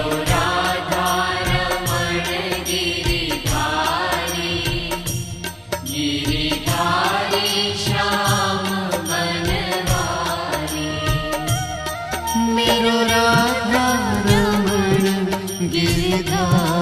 राधा रमण गिरिधारी, गिरिधारी श्याम बनवारी। मेरो राधा रमण गिरिधारी।